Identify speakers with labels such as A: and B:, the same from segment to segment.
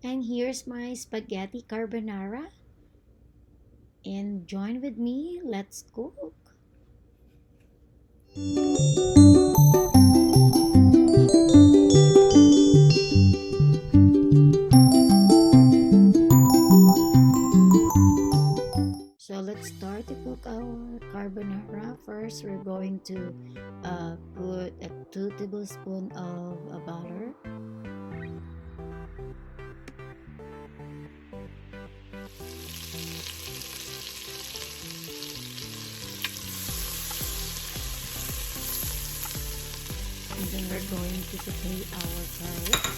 A: And here's my spaghetti carbonara. And join with me, let's cook. So let's start to cook our carbonara. First, we're going to put a 2 tablespoons of butter. And then we're going to saute our carrots.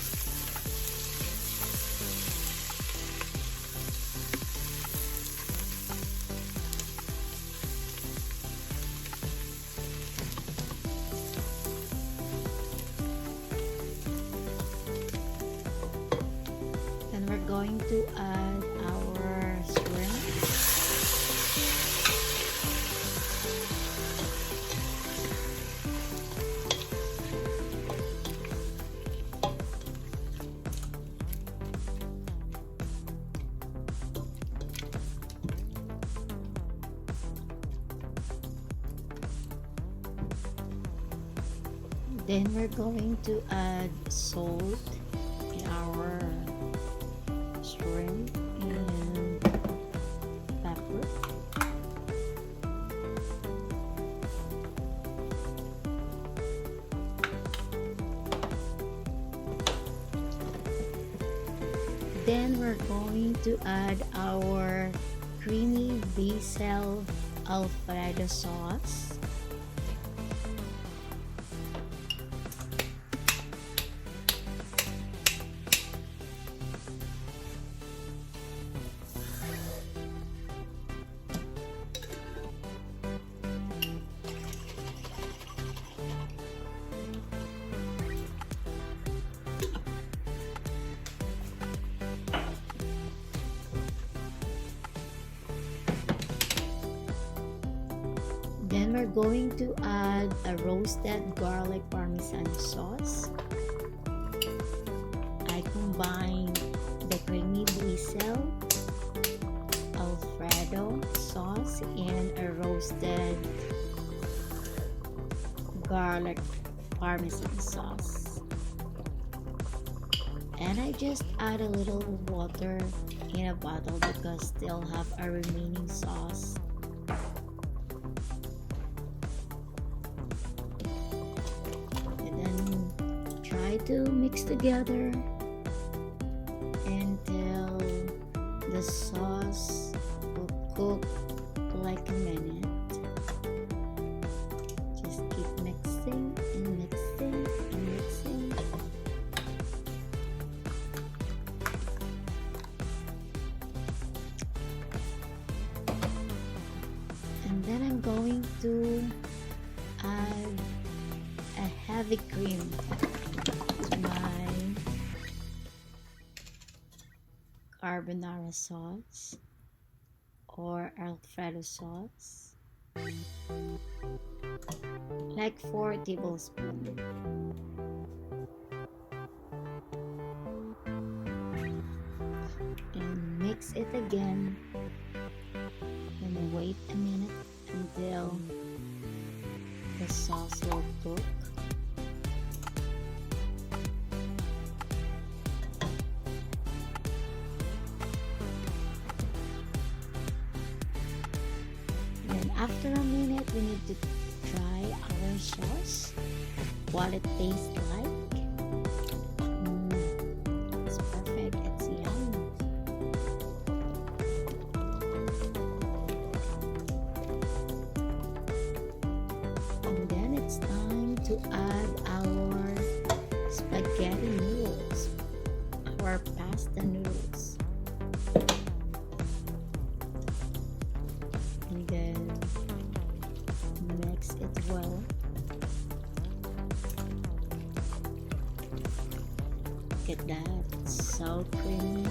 A: Then we're going to add our shrimp. Then we're going to add salt in our shrimp and pepper. Then we're going to add our creamy basil Alfredo sauce. Then we're going to add a roasted garlic parmesan sauce. I combine the creamy basil Alfredo sauce and a roasted garlic parmesan sauce. And I just add a little water in a bottle because still have a remaining sauce. Try to mix together until the sauce will cook like a minute. Just keep mixing and mixing and mixing. And then I'm going to add a heavy cream to my carbonara sauce or Alfredo sauce, like 4 tablespoons. And mix it again and wait a minute until the sauce will cook. Then after a minute, we need to try our sauce, what it tastes like. It's perfect, it's yum. And then it's time to add our spaghetti noodles, our pasta noodles. And then mix it well. Look at that, it's so creamy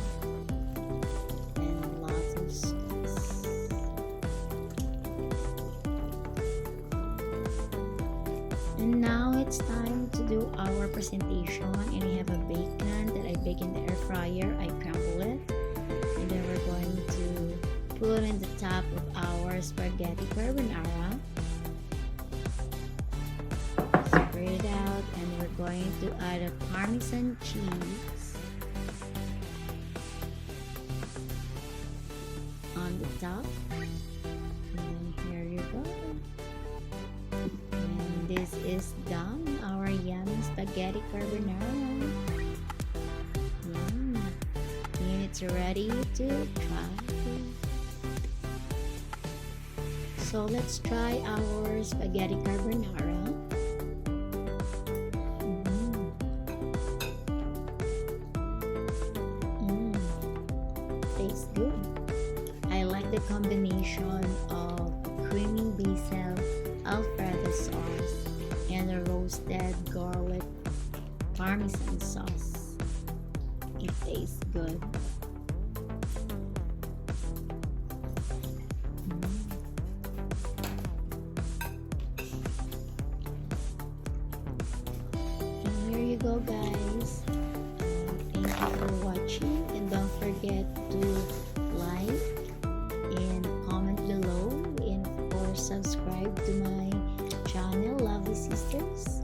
A: and lots of sauce. And now it's time to do our presentation, and I have a bacon that I bake in the air fryer. I crumble it, and then we're going to put in the top of our spaghetti carbonara. Spread it out, and we're going to add a Parmesan cheese on the top. And here you go. And this is done, our yummy spaghetti carbonara. Yum. And it's ready to try. So let's try our spaghetti carbonara. Tastes good. I like the combination of creamy basil Alfredo sauce and a roasted garlic Parmesan sauce. It tastes good. And here you go, guys. Thank you for watching, and don't forget to like and comment below, and of course subscribe to my channel, Lovely Sisters.